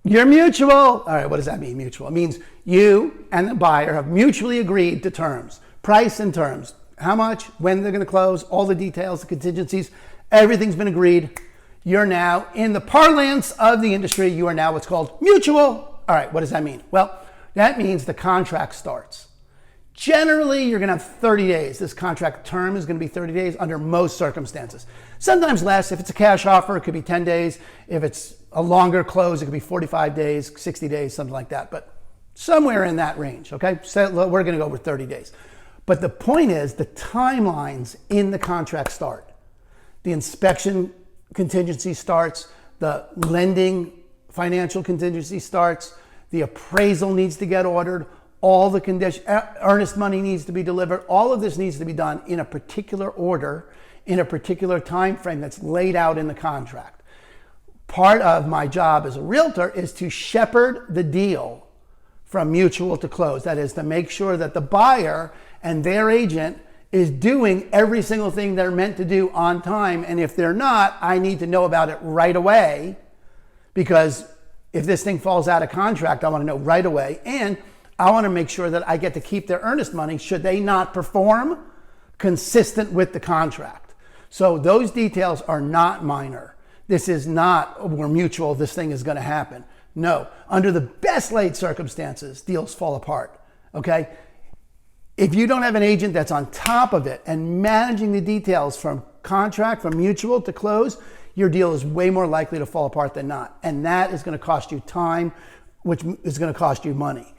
You're mutual. All right, what does that mean, mutual? It means you and the buyer have mutually agreed to terms, price and terms, how much, when they're going to close, all the details, the contingencies, everything's been agreed. You're now, in the parlance of the industry, you are now what's called mutual. All right, what does that mean? Well, that means the contract starts. Generally, you're going to have 30 days. This contract term is going to be 30 days under most circumstances. Sometimes less. If it's a cash offer, it could be 10 days. If it's a longer close, it could be 45 days, 60 days, something like that. But somewhere in that range, okay? So we're going to go with 30 days. But the point is, the timelines in the contract start. The inspection contingency starts. The lending financial contingency starts. The appraisal needs to get ordered. All the condition, earnest money needs to be delivered. All of this needs to be done in a particular order, in a particular time frame that's laid out in the contract. Part of my job as a realtor is to shepherd the deal from mutual to close. That is to make sure that the buyer and their agent is doing every single thing they're meant to do on time. And if they're not, I need to know about it right away, because if this thing falls out of contract, I want to know right away. And I want to make sure that I get to keep their earnest money should they not perform consistent with the contract. So those details are not minor. This is not, oh, we're mutual, this thing is going to happen. No, under the best laid circumstances, deals fall apart, okay? If you don't have an agent that's on top of it and managing the details from contract, from mutual to close, your deal is way more likely to fall apart than not. And that is going to cost you time, which is going to cost you money.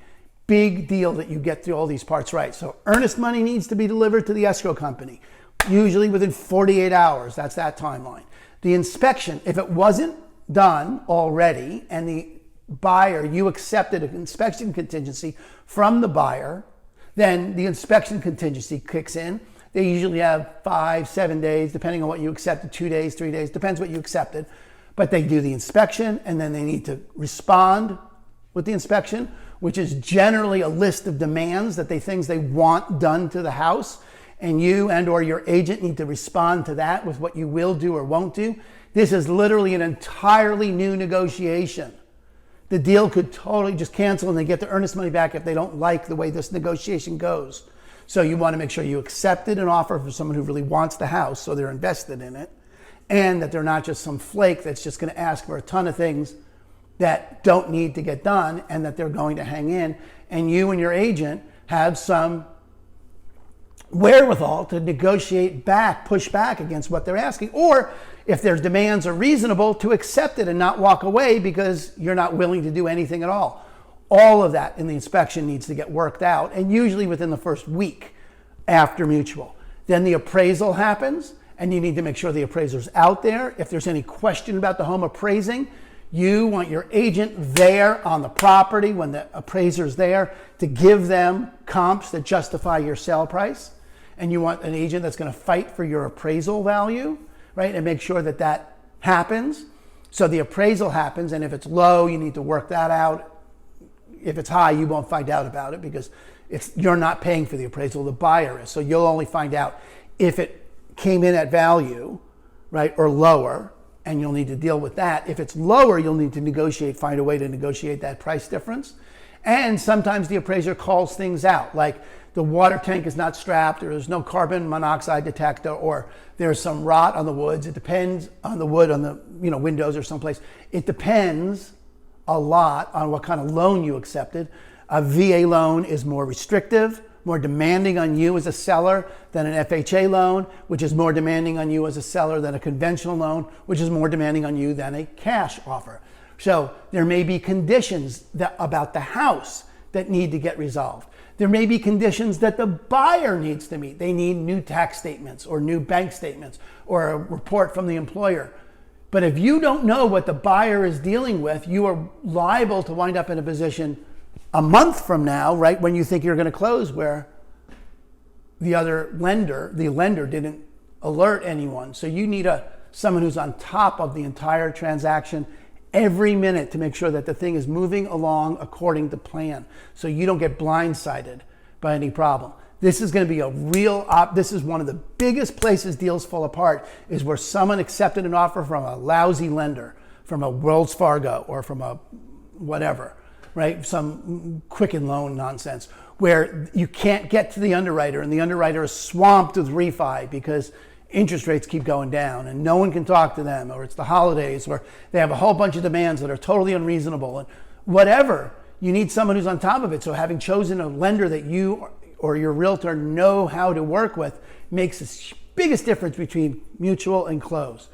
Big deal that you get through all these parts right. So earnest money needs to be delivered to the escrow company, usually within 48 hours. That's that timeline. The inspection, if it wasn't done already and the buyer, you accepted an inspection contingency from the buyer, then the inspection contingency kicks in. They usually have 5-7 days, depending on what you accepted, 2 days, 3 days, depends what you accepted. But they do the inspection and then they need to respond with the inspection, which is generally a list of demands that things they want done to the house. And you and or your agent need to respond to that with what you will do or won't do. This is literally an entirely new negotiation. The deal could totally just cancel and they get the earnest money back if they don't like the way this negotiation goes. So you want to make sure you accepted an offer from someone who really wants the house, so they're invested in it, and that they're not just some flake that's just going to ask for a ton of things that don't need to get done and that they're going to hang in. And you and your agent have some wherewithal to negotiate back, push back against what they're asking, or if their demands are reasonable, to accept it and not walk away because you're not willing to do anything at all. All of that in the inspection needs to get worked out, and usually within the first week after mutual. Then the appraisal happens, and you need to make sure the appraiser's out there. If there's any question about the home appraising, you want your agent there on the property when the appraiser's there to give them comps that justify your sale price. And you want an agent that's going to fight for your appraisal value, right? And make sure that that happens. So the appraisal happens, and if it's low, you need to work that out. If it's high, you won't find out about it because you're not paying for the appraisal, the buyer is. So you'll only find out if it came in at value, right, or lower, and you'll need to deal with that. If it's lower, you'll need to find a way to negotiate that price difference. And sometimes the appraiser calls things out, like the water tank is not strapped, or there's no carbon monoxide detector, or there's some rot on the woods. It depends on the wood, on the windows or someplace. It depends a lot on what kind of loan you accepted. A VA loan is more restrictive, more demanding on you as a seller than an FHA loan, which is more demanding on you as a seller than a conventional loan, which is more demanding on you than a cash offer. So there may be conditions about the house that need to get resolved. There may be conditions that the buyer needs to meet. They need new tax statements or new bank statements or a report from the employer. But if you don't know what the buyer is dealing with, you are liable to wind up in a position a month from now, right, when you think you're going to close, where the lender didn't alert anyone. So you need someone who's on top of the entire transaction every minute to make sure that the thing is moving along according to plan, so you don't get blindsided by any problem. This is going to be this is one of the biggest places deals fall apart, is where someone accepted an offer from a lousy lender, from a Wells Fargo or from a whatever, right? Some Quicken Loan nonsense where you can't get to the underwriter and the underwriter is swamped with refi because interest rates keep going down and no one can talk to them, or it's the holidays, or they have a whole bunch of demands that are totally unreasonable and whatever. You need someone who's on top of it. So having chosen a lender that you or your realtor know how to work with makes the biggest difference between mutual and close.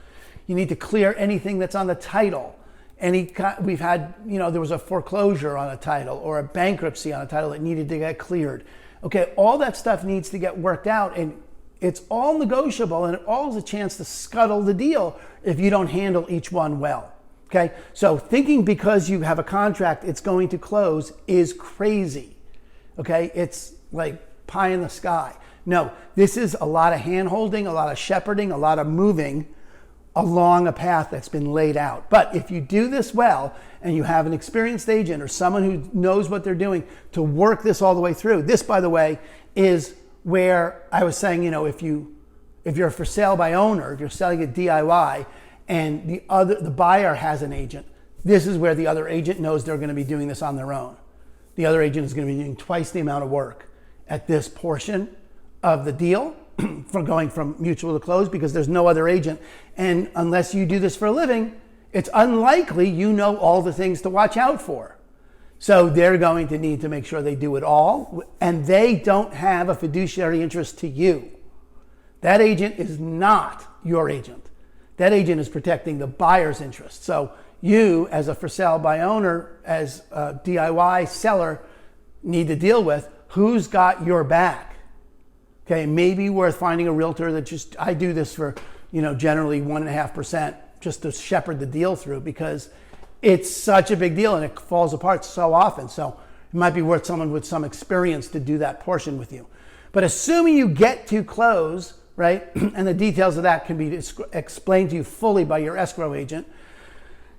You need to clear anything that's on the title. We've had, there was a foreclosure on a title or a bankruptcy on a title that needed to get cleared. Okay, all that stuff needs to get worked out, and it's all negotiable, and it all is a chance to scuttle the deal if you don't handle each one well. Okay, so thinking because you have a contract it's going to close is crazy. Okay, it's like pie in the sky. No, this is a lot of hand-holding, a lot of shepherding, a lot of moving along a path that's been laid out. But if you do this well and you have an experienced agent or someone who knows what they're doing to work this all the way through, this, by the way, is where I was saying, if you're for sale by owner, if you're selling it DIY and the buyer has an agent, this is where the other agent knows they're going to be doing this on their own. The other agent is going to be doing twice the amount of work at this portion of the deal from going from mutual to close because there's no other agent. And unless you do this for a living, it's unlikely you know all the things to watch out for. So they're going to need to make sure they do it all, and they don't have a fiduciary interest to you. That agent is not your agent. That agent is protecting the buyer's interest. So you, as a for sale by owner, as a DIY seller, need to deal with who's got your back. Okay, maybe worth finding a realtor that I do this for, generally 1.5% just to shepherd the deal through because it's such a big deal and it falls apart so often. So it might be worth someone with some experience to do that portion with you. But assuming you get to close, right, and the details of that can be explained to you fully by your escrow agent,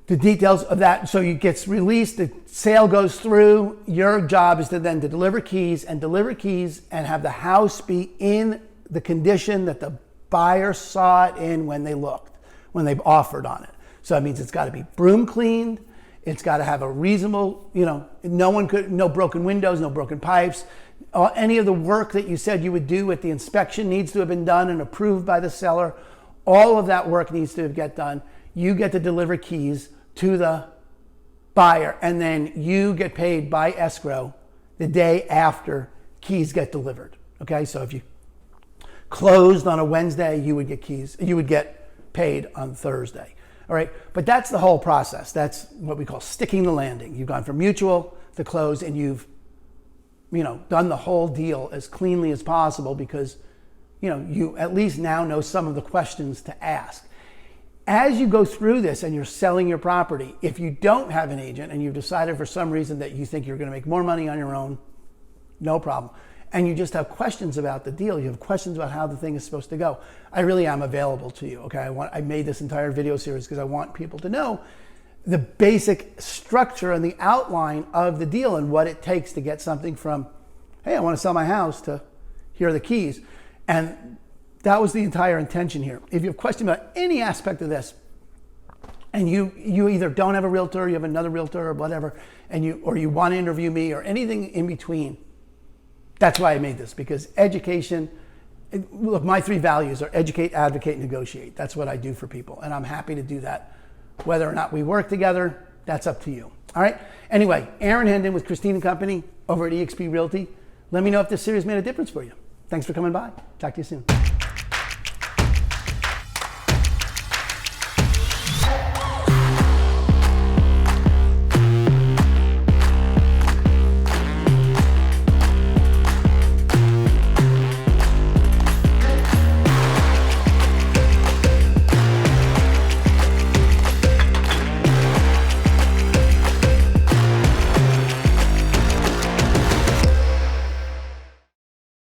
the details of that, so it gets released, the sale goes through, your job is to then to deliver keys and have the house be in the condition that the buyer saw it in when they offered on it. So that means it's got to be broom cleaned, it's got to have a reasonable, no broken windows, no broken pipes, any of the work that you said you would do at the inspection needs to have been done and approved by the seller. All of that work needs to get done. You get to deliver keys to the buyer, and then you get paid by escrow the day after keys get delivered. Okay, so if you closed on a Wednesday, you would get paid on Thursday. All right, but that's the whole process. That's what we call sticking the landing. You've gone from mutual to close, and you've done the whole deal as cleanly as possible because you at least now know some of the questions to ask. As you go through this and you're selling your property, if you don't have an agent and you've decided for some reason that you think you're going to make more money on your own, no problem. And you just have questions about the deal, you have questions about how the thing is supposed to go, I really am available to you. Okay, I made this entire video series because I want people to know the basic structure and the outline of the deal and what it takes to get something from, hey, I want to sell my house, to here are the keys. And that was the entire intention here. If you have questions about any aspect of this, and you either don't have a realtor, you have another realtor or whatever, or you want to interview me or anything in between, that's why I made this, because education, look, my 3 values are educate, advocate, negotiate. That's what I do for people, and I'm happy to do that. Whether or not we work together, that's up to you. All right? Anyway, Aaron Hendon with Christine & Company over at eXp Realty. Let me know if this series made a difference for you. Thanks for coming by. Talk to you soon.